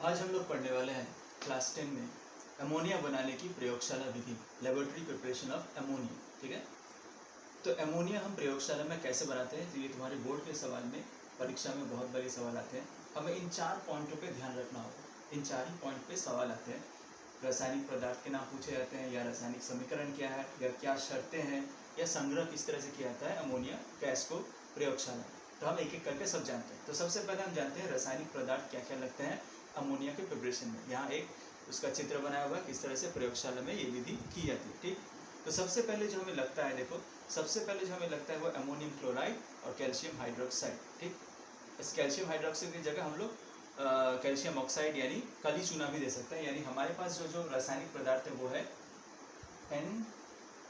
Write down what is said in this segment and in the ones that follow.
आज हम लोग पढ़ने वाले हैं क्लास 10 में अमोनिया बनाने की प्रयोगशाला विधि, लेबोरेटरी प्रिपरेशन ऑफ अमोनिया। ठीक है, तो अमोनिया हम प्रयोगशाला में कैसे बनाते हैं, तो ये तुम्हारे बोर्ड के सवाल में, परीक्षा में बहुत बड़े सवाल आते हैं। हमें इन 4 पॉइंटों पे ध्यान रखना होगा। इन 4 ही पॉइंट पे सवाल आते हैं। रासायनिक पदार्थ के नाम पूछे जाते हैं, या रासायनिक समीकरण क्या है, या क्या शर्तें हैं, या संग्रह किस तरह से किया जाता है अमोनिया गैस को प्रयोगशाला में। तो हम एक एक करके सब जानते हैं। तो सबसे पहले हम जानते हैं रासायनिक पदार्थ क्या क्या लगते हैं अमोनिया के प्रिपरेशन में। यहाँ एक उसका चित्र बनाया हुआ है, किस तरह से प्रयोगशाला में ये विधि की जाती है। ठीक, तो सबसे पहले जो हमें लगता है, देखो सबसे पहले जो हमें लगता है वो अमोनियम क्लोराइड और कैल्शियम हाइड्रोक्साइड। ठीक, इस कैल्शियम हाइड्रोक्साइड की जगह हम लोग कैल्शियम ऑक्साइड यानी कली चूना भी दे सकते हैं। यानी हमारे पास जो जो रासायनिक पदार्थ है वो है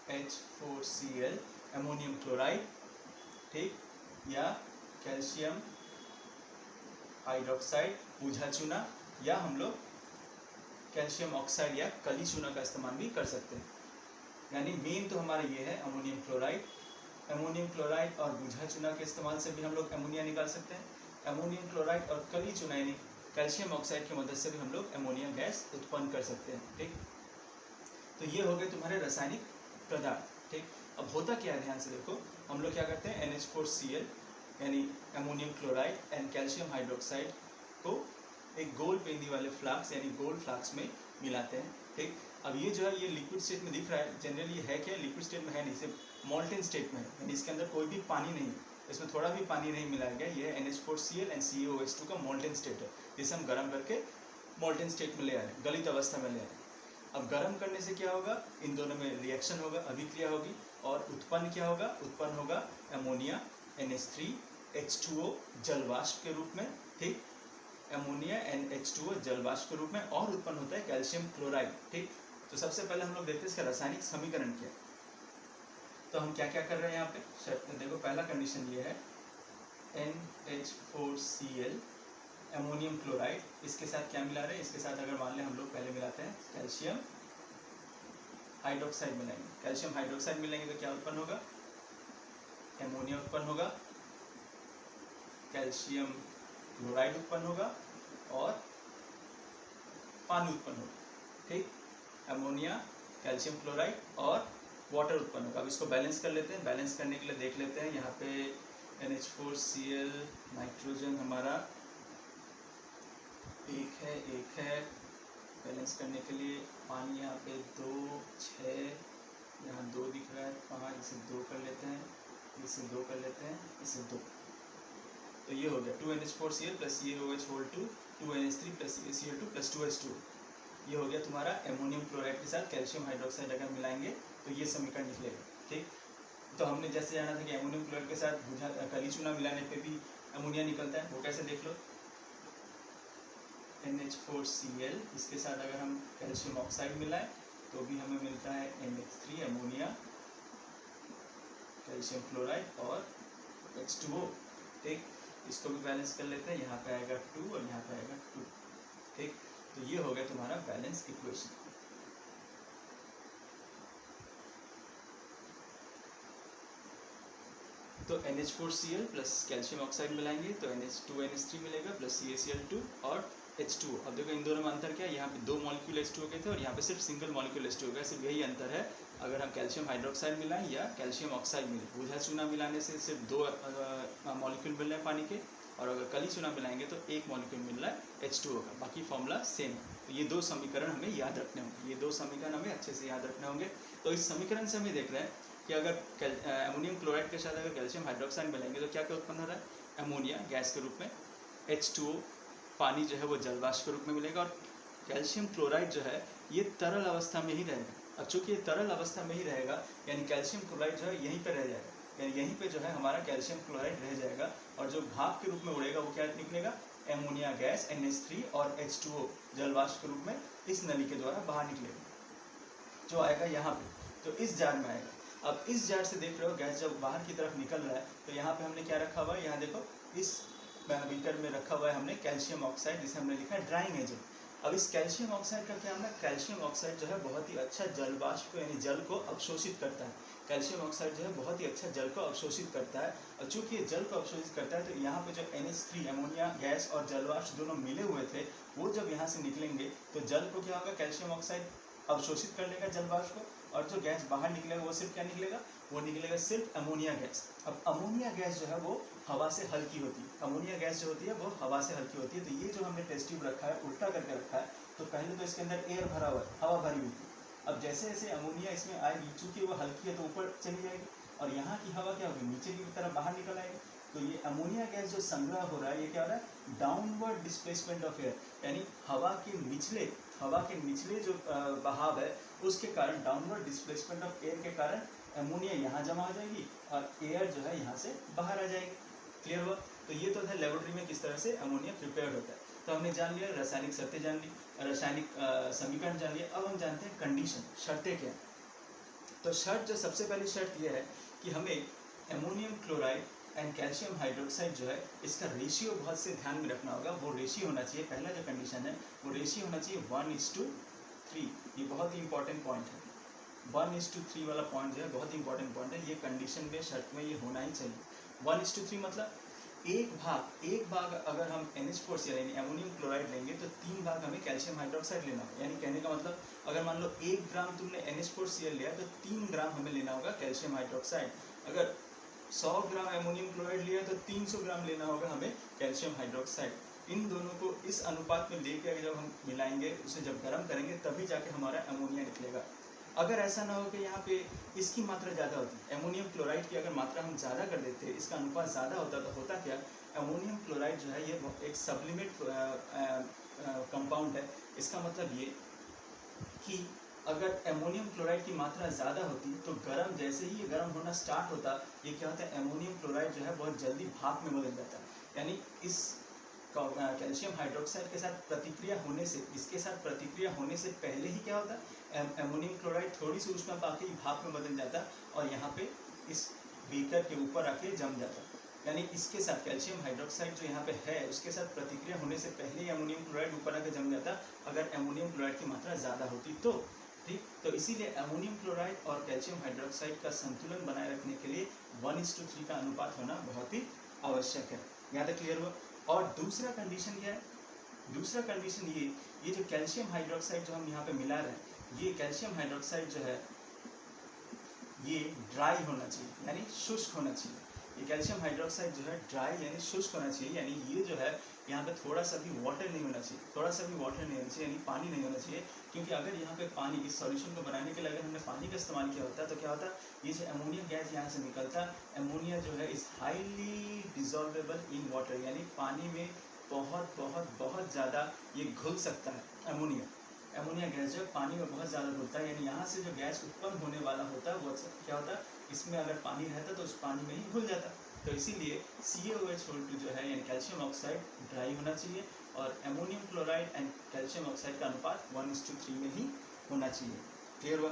NH4Cl अमोनियम क्लोराइड, ठीक, या कैल्शियम हाइड्रोक्साइड बूझा चूना, या हम लोग कैल्शियम ऑक्साइड या कली चूना का इस्तेमाल भी कर सकते हैं। यानी मेन तो हमारा ये है अमोनियम क्लोराइड। अमोनियम क्लोराइड और बूझा चूना के इस्तेमाल से भी हम लोग अमोनिया निकाल सकते हैं। अमोनियम क्लोराइड और कली चूना यानी कैल्शियम ऑक्साइड की मदद से भी हम लोग अमोनिया गैस उत्पन्न कर सकते हैं। ठीक, तो ये हो गए तुम्हारे रासायनिक पदार्थ। ठीक, अब होता क्या है, ध्यान से देखो। हम लोग क्या करते हैं, NH4Cl यानी ammonium chloride and calcium hydroxide को एक गोल पेंदी वाले फ्लास्क यानी गोल्ड फ्लास्क में मिलाते हैं। ठीक, अब ये जो है ये लिक्विड स्टेट में दिख रहा है। जनरली है क्या, लिक्विड स्टेट में है नहीं, सिर्फ मॉल्टेन स्टेट में है, यानी इसके अंदर कोई भी पानी नहीं, इसमें थोड़ा भी पानी नहीं मिलाया गया। ये NH4Cl एंड CaOH2 का मॉल्टेन स्टेट है, जिसे हम गर्म करके मॉल्टेन स्टेट में ले आ रहे हैं, गलित अवस्था में ले आ रहे हैं। अब गर्म करने से क्या होगा, इन दोनों में रिएक्शन होगा, अभिक्रिया होगी, और उत्पन्न क्या होगा, उत्पन्न होगा अमोनिया NH3H2O जल वाष्प के रूप में। ठीक, अमोनिया NH2O जल वाष्प के रूप में, और उत्पन्न होता है कैल्शियम क्लोराइड। ठीक, तो सबसे पहले हम लोग देखते हैं इसका रासायनिक समीकरण क्या है। तो हम क्या क्या कर रहे हैं यहाँ पे, देखो पहला कंडीशन ये है NH4Cl अमोनियम क्लोराइड, इसके साथ क्या मिला रहे हैं, इसके साथ अगर मान लें हम लोग पहले मिलाते हैं कैल्शियम हाइड्रोक्साइड मिलाएंगे। कैल्शियम हाइड्रोक्साइड मिलाएंगे तो क्या उत्पन्न होगा, अमोनिया उत्पन्न होगा, कैल्शियम क्लोराइड उत्पन्न होगा, और पानी उत्पन्न होगा। ठीक, अमोनिया, कैल्शियम क्लोराइड और वाटर उत्पन्न होगा। अब इसको बैलेंस कर लेते हैं। बैलेंस करने के लिए देख लेते हैं, यहाँ पे NH4Cl नाइट्रोजन हमारा एक है। बैलेंस करने के लिए पानी यहाँ पे 2, 6, यहाँ 2 दिख रहा है, 5, इसे 2 कर लेते हैं, इसे 2 कर लेते हैं, इसे 2। तो ये हो गया 2NH4Cl plus CaOH whole 2, 2NH3 plus CaCl2 plus 2H2। ये हो गया तुम्हारा अमोनियम क्लोराइड के साथ कैल्शियम हाइड्रोक्साइड अगर मिलाएंगे तो ये समीकरण निकलेगा। ठीक, तो हमने जैसे जाना था कि अमोनियम क्लोराइड के साथ बूझा कली चूना मिलाने पे भी अमोनिया निकलता है, वो कैसे देख लो। NH4Cl, इसके साथ अगर हम कैल्शियम ऑक्साइड मिलाएं तो भी हमें मिलता है NH3 अमोनिया, कैल्शियम क्लोराइड और H2O। ठीक, इसको भी बैलेंस कर लेते हैं, यहाँ पे आएगा 2 और यहाँ पे आएगा 2। ठीक, तो ये हो गया तुम्हारा बैलेंस इक्वेशन। तो NH4Cl प्लस कैल्शियम ऑक्साइड मिलाएंगे तो NH2NH3 मिलेगा प्लस CaCl2 और H2O। अब देखो इन दोनों में अंतर क्या है, यहाँ पे 2 मॉलिक्यूल H2O के थे और यहाँ पे सिर्फ सिंगल मॉलिक्यूल H2O का, सिर्फ यही अंतर है। अगर हम कैल्शियम हाइड्रोक्साइड मिलाएं या कैल्शियम ऑक्साइड मिले, बूझा चूना मिलाने से सिर्फ 2 मॉलिक्यूल मिल रहे हैं पानी के, और अगर कली चूना मिलाएंगे तो 1 मॉलिक्यूल मिल रहा है H2O का। बाकी फॉर्मूला सेम है। तो ये 2 समीकरण हमें याद रखने होंगे, ये 2 समीकरण हमें अच्छे से याद रखने होंगे। तो इस समीकरण से हमें देख रहे हैं कि अगर अमोनियम क्लोराइड के साथ अगर कैल्शियम हाइड्रोक्साइड मिलाएंगे तो क्या क्या उत्पन्न हो रहा है, अमोनिया गैस के रूप में, H2O पानी जो है वो जल वाष्प के रूप में मिलेगा, और कैल्शियम क्लोराइड जो है ये तरल अवस्था में ही रहेगा। अब चूंकि ये तरल अवस्था में ही रहेगा यानी कैल्शियम क्लोराइड जो है यहीं पर रह जाएगा, यानी यहीं पे जो है हमारा कैल्शियम क्लोराइड रह जाएगा, और जो भाप के रूप में उड़ेगा वो क्या निकलेगा, अमोनिया गैस NH3 और H2O जल वाष्प के रूप में इस नली के द्वारा बाहर निकलेगा, जो आएगा यहाँ पे, तो इस जार में आएगा। अब इस जार से देख रहे हो गैस जब बाहर की तरफ निकल रहा है तो यहाँ पे हमने क्या रखा हुआ है, यहाँ देखो इस बीकर में रखा हुआ है हमने कैल्शियम ऑक्साइड, जिसे हमने लिखा है ड्राइंग एजेंट। अब इस कैल्शियम ऑक्साइड का क्या है, कैल्शियम ऑक्साइड जो है बहुत ही अच्छा जल वाष्प यानी जल को अवशोषित करता है। कैल्शियम ऑक्साइड जो है बहुत ही अच्छा जल को अवशोषित करता है, और चूंकि ये जल को अवशोषित करता है तो यहाँ पे जो NH3 अमोनिया गैस और जलवाष्प दोनों मिले हुए थे, वो जब यहाँ से निकलेंगे तो जल को क्या होगा, कैल्शियम ऑक्साइड अवशोषित कर लेगा जलवाष्प को, और जो गैस बाहर निकलेगा वो सिर्फ क्या निकलेगा, वो निकलेगा सिर्फ अमोनिया गैस। अब अमोनिया गैस जो है वो हवा से हल्की होती है, अमोनिया गैस जो होती है वो हवा से हल्की होती है। तो ये जो हमने टेस्ट ट्यूब रखा है, उल्टा करके रखा है, तो पहले तो इसके अंदर एयर भरा हुआ है, हवा भरी हुई थी। अब जैसे जैसे अमोनिया इसमें आएगी, चूंकि वो हल्की है तो ऊपर चली जाएगी, और यहाँ की हवा क्या होगी, नीचे की तरफ बाहर निकल आएगी। तो ये अमोनिया गैस जो संग्रह हो रहा है, ये क्या हो रहा है, डाउनवर्ड डिस्प्लेसमेंट ऑफ एयर, यानी हवा के निचले जो बहाव है उसके कारण, डाउनवर्ड डिस्प्लेसमेंट ऑफ एयर के कारण अमोनिया यहाँ जमा हो जाएगी और एयर जो है यहाँ से बाहर आ जाएगी। क्लियर हुआ? तो ये तो था लेबोरेटरी में किस तरह से अमोनिया प्रिपेयर्ड होता है। तो हमने जान लिया रासायनिक शर्तें, जान ली रासायनिक समीकरण जान लिया। अब हम जानते हैं कंडीशन, शर्तें क्या। तो शर्त जो सबसे पहली शर्त ये है कि हमें ammonium chloride and calcium hydroxide जो है, इसका रेशियो बहुत से ध्यान में रखना होगा। वो रेशियो होना चाहिए, पहला जो कंडीशन है वो रेशियो होना चाहिए 1:3। ये बहुत ही इंपॉर्टेंट पॉइंट है, 1:3 वाला पॉइंट जो है बहुत ही इंपॉर्टेंट पॉइंट है। ये कंडीशन में, शर्त में ये होना ही चाहिए। 1:3 मतलब एक भाग अगर हम NH4 यानी अमोनियम क्लोराइड लेंगे तो 3 भाग हमें कैल्शियम हाइड्रोक्साइड लेना होगा। यानी कहने का मतलब, अगर मान लो 1 ग्राम तुमने NH4Cl लिया तो 3 ग्राम हमें लेना होगा कैल्शियम हाइड्रोक्साइड। अगर 100 ग्राम अमोनियम क्लोराइड लिया तो 300 ग्राम लेना होगा हमें कैल्शियम हाइड्रोक्साइड। इन दोनों को इस अनुपात में लेकर जब हम मिलाएंगे, उसे जब गर्म करेंगे, तभी जाके हमारा अमोनिया निकलेगा। अगर ऐसा ना हो कि यहाँ पे इसकी मात्रा ज़्यादा होती, अमोनियम क्लोराइड की अगर मात्रा हम ज़्यादा कर देते, इसका अनुपात ज़्यादा होता, तो होता क्या, अमोनियम क्लोराइड जो है ये एक सब्लिमेट कंपाउंड है। इसका मतलब ये कि अगर अमोनियम क्लोराइड की मात्रा ज़्यादा होती तो गर्म, जैसे ही ये गर्म होना स्टार्ट होता, ये क्या होता है, अमोनियम क्लोराइड जो है बहुत जल्दी भाप में बदल जाता है। यानी इस कैल्शियम हाइड्रोक्साइड के साथ प्रतिक्रिया होने से, इसके साथ प्रतिक्रिया होने से पहले ही क्या होता है, अमोनियम क्लोराइड थोड़ी सी ऊष्मा पाके ही भाप में बदल जाता और यहाँ पे इस बीकर के ऊपर आके जम जाता। यानी इसके साथ कैल्शियम हाइड्रोक्साइड जो यहाँ पे है, उसके साथ प्रतिक्रिया होने से पहले ही अमोनियम क्लोराइड ऊपर आके जम जाता, अगर अमोनियम क्लोराइड की मात्रा ज़्यादा होती तो। ठीक, तो इसीलिए अमोनियम क्लोराइड और कैल्शियम हाइड्रोक्साइड का संतुलन बनाए रखने के लिए 1:3 का अनुपात होना बहुत ही आवश्यक है। यहाँ तक क्लियर हुआ? और दूसरा कंडीशन क्या है, दूसरा कंडीशन ये जो कैल्शियम हाइड्रोक्साइड जो हम यहाँ पे मिला रहे हैं, ये कैल्शियम हाइड्रोक्साइड जो है ये ड्राई होना चाहिए, यानी शुष्क होना चाहिए। ये कैल्शियम हाइड्रोक्साइड जो है ड्राई यानी शुष्क होना चाहिए। यानी ये जो है यहाँ पे थोड़ा सा भी वाटर नहीं होना चाहिए, थोड़ा सा भी वाटर नहीं होना चाहिए, यानी पानी नहीं होना चाहिए। क्योंकि अगर यहाँ पे पानी, इस सॉल्यूशन को बनाने के लिए अगर हमने पानी का इस्तेमाल किया होता तो क्या होता, ये जो अमोनिया गैस यहाँ से निकलता, अमोनिया जो है इज हाईली डिजॉल्वेबल इन वाटर, यानी पानी में बहुत बहुत बहुत ज़्यादा ये घुल सकता है। अमोनिया गैस जो पानी में बहुत ज़्यादा घुलता है, यानी यहाँ से जो गैस उत्पन्न होने वाला होता है वो क्या होता है, इसमें अगर पानी रहता तो उस पानी में ही घुल जाता। तो इसीलिए CaOH जो है यानी कैल्शियम ऑक्साइड ड्राई होना चाहिए, और ammonium chloride and calcium oxide का अनुपात 1:3 में ही होना चाहिए। क्लियर हुआ?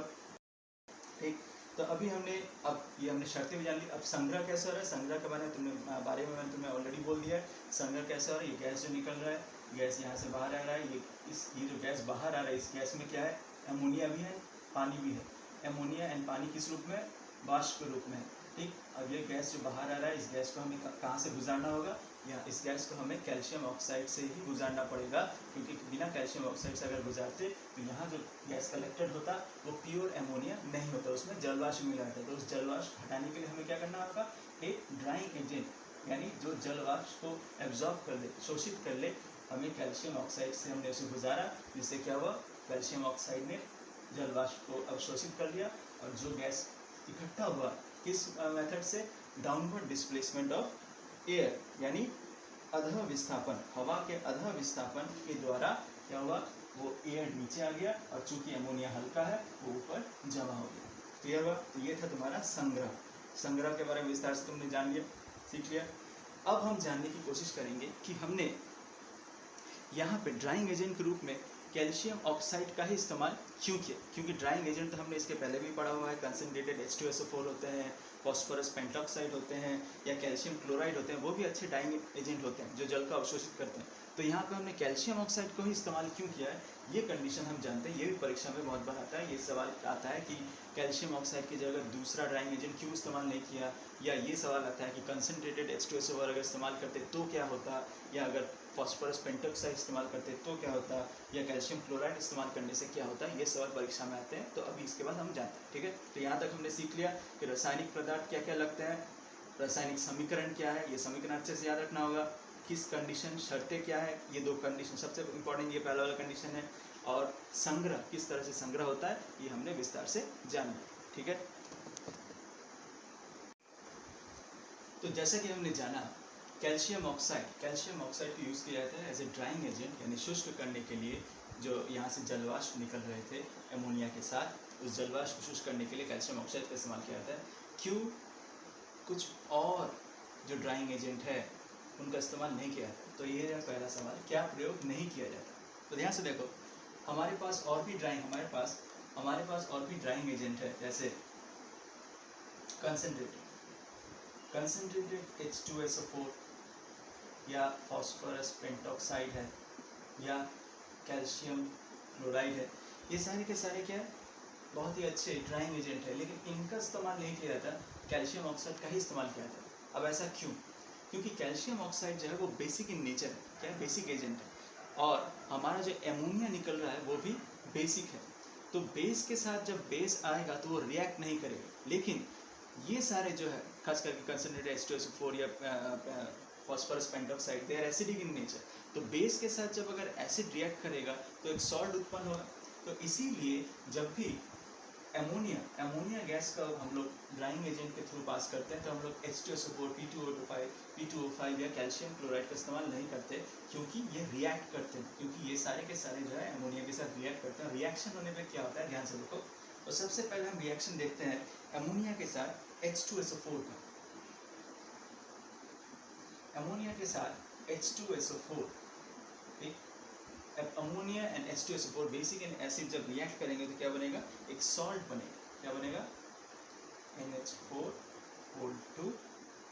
ठीक, तो अभी हमने शर्तें भी जान ली। अब संग्रह कैसे हो रहा है, संग्रह के बारे में मैंने तुम्हें ऑलरेडी बोल दिया है। संग्रह कैसे हो रहा है, ये गैस जो निकल रहा है, गैस यहाँ से बाहर आ रहा है, ये जो गैस बाहर आ रहा है, इस गैस में क्या है, अमोनिया भी है, पानी भी है। अमोनिया एंड पानी किस रूप में, वाष्प के रूप में। ठीक, अब ये गैस जो बाहर आ रहा है, इस गैस को हमें कहाँ से गुजारना होगा, या इस गैस को हमें कैल्शियम ऑक्साइड से ही गुजारना पड़ेगा। क्योंकि बिना कैल्शियम ऑक्साइड से अगर गुजारते तो यहाँ जो गैस कलेक्टेड होता वो प्योर अमोनिया नहीं होता, उसमें जलवाष्प मिला रहता। तो उस जलवाष्प हटाने के लिए हमें क्या करना होगा, एक ड्राइंग एजेंट, यानी जो जलवाष्प को एब्जॉर्ब कर ले, शोषित कर ले, हमें कैल्शियम ऑक्साइड से हमने उसे गुजारा, जिससे क्या हुआ, कैल्शियम ऑक्साइड ने जलवाष्प को अवशोषित कर लिया, और जो गैस इकट्ठा हुआ किस मेथड से, डाउनवर्ड डिस्प्लेसमेंट ऑफ एयर, यानी अधः विस्थापन, हवा के अधः विस्थापन के द्वारा क्या हुआ, वो एयर नीचे आ गया, और चूंकि अमोनिया हल्का है वो ऊपर जमा हो गया। क्लियर हुआ? तो ये था तुम्हारा संग्रह। संग्रह के बारे में विस्तार से तुमने जान लिया, सीख लिया। अब हम जानने की कोशिश करेंगे कि हमने यहाँ पे ड्राइंग एजेंट के रूप में कैल्शियम ऑक्साइड का ही इस्तेमाल क्यों किया। क्योंकि ड्राइंग एजेंट तो हमने इसके पहले भी पढ़ा हुआ है, कंसनट्रेटेड H2SO4 होते हैं, फॉस्फोरस पेंटॉक्साइड होते हैं या कैल्शियम क्लोराइड होते हैं, वो भी अच्छे डाइंग एजेंट होते हैं जो जल को अवशोषित करते हैं। तो यहाँ पे हमने कैल्शियम ऑक्साइड को ही इस्तेमाल क्यों किया है, ये कंडीशन हम जानते हैं। ये भी परीक्षा में बहुत बार आता है, ये सवाल आता है कि कैल्शियम ऑक्साइड की जगह दूसरा ड्राइंग एजेंट क्यों इस्तेमाल नहीं किया, या ये सवाल आता है कि कंसनट्रेटेड H2SO अगर इस्तेमाल करते तो क्या होता, या अगर फॉस्फोरस पेंटॉक्साइड इस्तेमाल करते तो क्या होता, या कैल्शियम क्लोराइड इस्तेमाल करने से क्या होता है। ये सवाल परीक्षा में आते हैं। तो अभी इसके बाद हम जानते हैं, ठीक है। तो यहाँ तक हमने सीख लिया कि रासायनिक पदार्थ क्या क्या लगते हैं, रासायनिक समीकरण क्या है, ये समीकरण अच्छे से याद रखना होगा, किस कंडीशन, शर्तें क्या है, ये दो कंडीशन सबसे इंपॉर्टेंट, ये पहला वाला कंडीशन है, और संग्रह किस तरह से संग्रह होता है ये हमने विस्तार से जाना, ठीक है। तो जैसा कि हमने जाना कैल्शियम ऑक्साइड को यूज़ किया जाता है एज ए ड्राइंग एजेंट, यानी शुष्क करने के लिए। जो यहाँ से जलवाष्प निकल रहे थे एमोनिया के साथ, उस जलवाष्प को शुष्क करने के लिए कैल्शियम ऑक्साइड का इस्तेमाल किया जाता है। क्यों कुछ और जो ड्राइंग एजेंट है उनका इस्तेमाल नहीं किया जाता? तो ये है पहला सवाल, क्या प्रयोग नहीं किया जाता। तो ध्यान से देखो, हमारे पास और भी ड्राइंग एजेंट है, जैसे कंसनट्रेटेड H2SO4 या फॉस्फोरस पेंटॉक्साइड है या कैल्शियम क्लोराइड है। ये सारे के सारे क्या है, बहुत ही अच्छे ड्राइंग एजेंट है, लेकिन इनका इस्तेमाल नहीं किया जाता, कैल्शियम ऑक्साइड का ही इस्तेमाल किया जाता है। अब ऐसा क्यों? क्योंकि कैल्शियम ऑक्साइड जो है वो बेसिक इन नेचर है, क्या है, बेसिक एजेंट है, और हमारा जो एमोनिया निकल रहा है वो भी बेसिक है। तो बेस के साथ जब बेस आएगा तो वो रिएक्ट नहीं करेगा, लेकिन ये सारे जो है खास करके कंसनट्रेटेड H2SO4 या phosphorus pentoxide, they are acidic in nature. तो बेस के साथ जब अगर एसिड रिएक्ट करेगा तो एक सॉल्ट उत्पन्न होगा। तो इसीलिए जब भी एमोनिया गैस का हम लोग ड्राइंग एजेंट के थ्रू पास करते हैं तो हम लोग H2SO4, P2O5 या कैल्शियम क्लोराइड का इस्तेमाल नहीं करते, क्योंकि ये रिएक्ट करते हैं, क्योंकि ये सारे के सारे जो है एमोनिया के साथ रिएक्ट करते हैं। रिएक्शन होने पे क्या होता है, ध्यान से देखो। तो सबसे पहले हम रिएक्शन देखते हैं एमोनिया के साथ H2SO4 का। एमोनिया के साथ H2SO4, ठीक। अब ammonia and H2SO4 basic and acid जब रिएक्ट करेंगे तो क्या बनेगा, एक सॉल्ट बनेगा। क्या बनेगा, NH4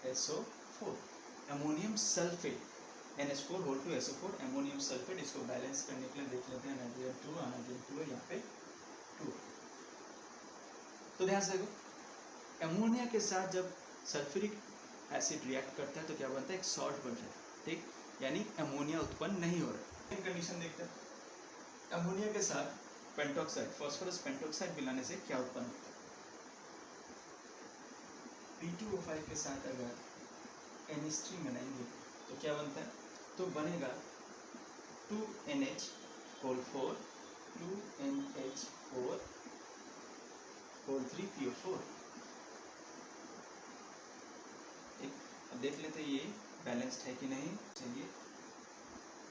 2SO4, ammonium sulphate, NH4 2SO4 ammonium sulphate. इसको बैलेंस करने के लिए देख लेते हैं, नाइट्रोजन 2 नाइट्रोजन 2 यहाँ पे 2। तो ध्यान से देखो, अमोनिया के साथ जब सल्फ्यूरिक एसिड रिएक्ट करता है तो क्या बनता है, एक सॉल्ट बन जाता है, ठीक। यानी अमोनिया उत्पन्न नहीं हो रहा है। कंडीशन देखते हैं, अमोनिया के साथ पेंटॉक्साइड, फॉस्फोरस पेंटॉक्साइड मिलाने से क्या उत्पन्न होता है। P2O5 के साथ अगर NH3 मिलाएंगे तो क्या बनता है, तो बनेगा 2NH4 2NH4 3PO4। अब देख लेते हैं ये बैलेंस्ड है कि नहीं। चलिए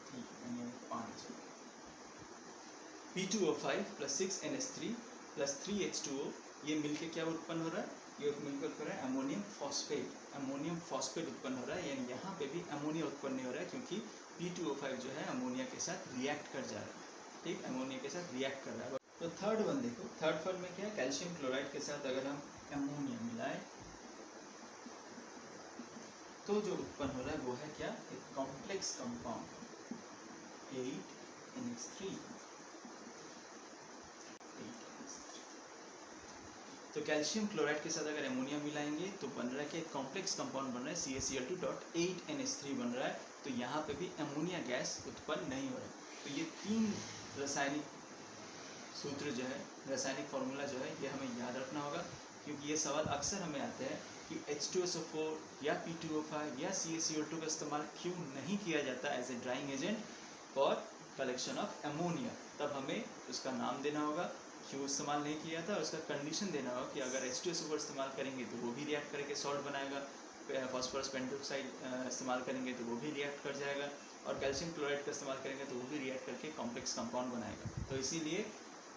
ठीक है, 5 P2O5 + 6NH3 + 3H2O, ये मिलके क्या उत्पन्न हो रहा है, ये मिलकर उत्पन्न हो रहा है अमोनियम फॉस्फेट उत्पन्न हो रहा है। यानी यहाँ पे भी अमोनिया उत्पन्न नहीं हो रहा है, क्योंकि P2O5 जो है अमोनिया के साथ रिएक्ट कर जा रहा है, ठीक, अमोनिया के साथ रिएक्ट कर रहा है। तो थर्ड वन देखो, थर्ड वन में क्या है, कैल्शियम क्लोराइड के साथ अगर हम अमोनिया मिलाए तो जो उत्पन्न हो रहा है वो है क्या, एक कॉम्प्लेक्स कंपाउंड 8NH3। तो कैल्शियम क्लोराइड के साथ अगर अमोनिया मिलाएंगे तो बन रहा है कि एक कॉम्प्लेक्स कंपाउंड बन रहा है CaCl2.8NH3 बन रहा है। तो यहाँ पे भी अमोनिया गैस उत्पन्न नहीं हो रहा है। तो ये तीन रासायनिक सूत्र जो है, रासायनिक फॉर्मूला जो है, ये हमें याद रखना होगा, क्योंकि ये सवाल अक्सर हमें आते हैं कि H2SO4 या P2O5 या CaCl2 का इस्तेमाल क्यों नहीं किया जाता as a drying agent for collection of ammonia. तब हमें उसका नाम देना होगा, क्यों इस्तेमाल नहीं किया था, उसका कंडीशन देना होगा कि अगर H2SO4 इस्तेमाल करेंगे तो वो भी रिएक्ट करके सॉल्ट बनाएगा, फॉस्फोरस पेंटॉक्साइड इस्तेमाल करेंगे तो वो भी रिएक्ट कर जाएगा, और कैल्शियम क्लोराइड का इस्तेमाल करेंगे तो वो भी रिएक्ट करके कॉम्प्लेक्स कंपाउंड बनाएगा। तो इसीलिए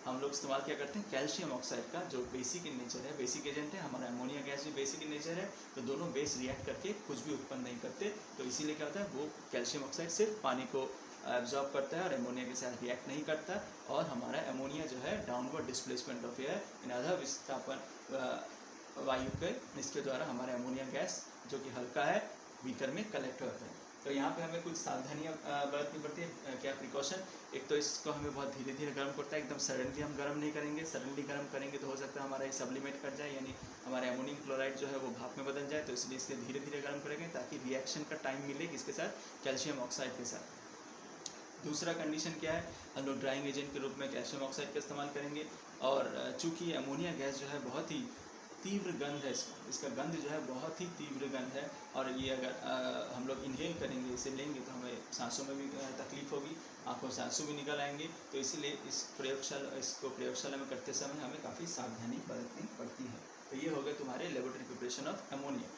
हम लोग इस्तेमाल क्या करते हैं, कैल्शियम ऑक्साइड का, जो बेसिक इन नेचर है, बेसिक एजेंट है। हमारा अमोनिया गैस भी बेसिक इन नेचर है, तो दोनों बेस रिएक्ट करके कुछ भी उत्पन्न नहीं करते। तो इसीलिए क्या होता है, वो कैल्शियम ऑक्साइड सिर्फ पानी को एब्जॉर्ब करता है और अमोनिया के साथ रिएक्ट नहीं करता, और हमारा अमोनिया जो है downward displacement of air in other विस्थापन वायु के इसके द्वारा हमारा अमोनिया गैस जो कि हल्का है बीकर में कलेक्ट होता है। तो यहाँ पे हमें कुछ सावधानियाँ बरतनी पड़ती है। क्या प्रिकॉशन, एक तो इसको हमें बहुत धीरे धीरे गर्म करता है, एकदम सडनली हम गर्म नहीं करेंगे। सडनली गर्म करेंगे तो हो सकता है हमारा ये सब्लिमेट कर जाए, यानी हमारे अमोनियम क्लोराइड जो है वो भाप में बदल जाए। तो इसलिए इसके धीरे धीरे गर्म करेंगे ताकि रिएक्शन का टाइम मिले किसके साथ, कैल्शियम ऑक्साइड के साथ। दूसरा कंडीशन क्या है, हम लोग ड्राइंग एजेंट के रूप में कैल्शियम ऑक्साइड का इस्तेमाल करेंगे। और चूँकि अमोनिया गैस जो है बहुत ही तीव्र गंध है, इसका गंध जो है बहुत ही तीव्र गंध है, और ये अगर हम लोग इनहेल करेंगे, इसे लेंगे तो हमें सांसों में भी तकलीफ होगी, आंखों से आंसू भी निकल आएंगे। तो इसीलिए इसको प्रयोगशाला में करते समय हमें काफ़ी सावधानी बरतनी पड़ती है। तो ये हो गए तुम्हारे लेबोरेटरी प्रिपरेशन ऑफ अमोनिया।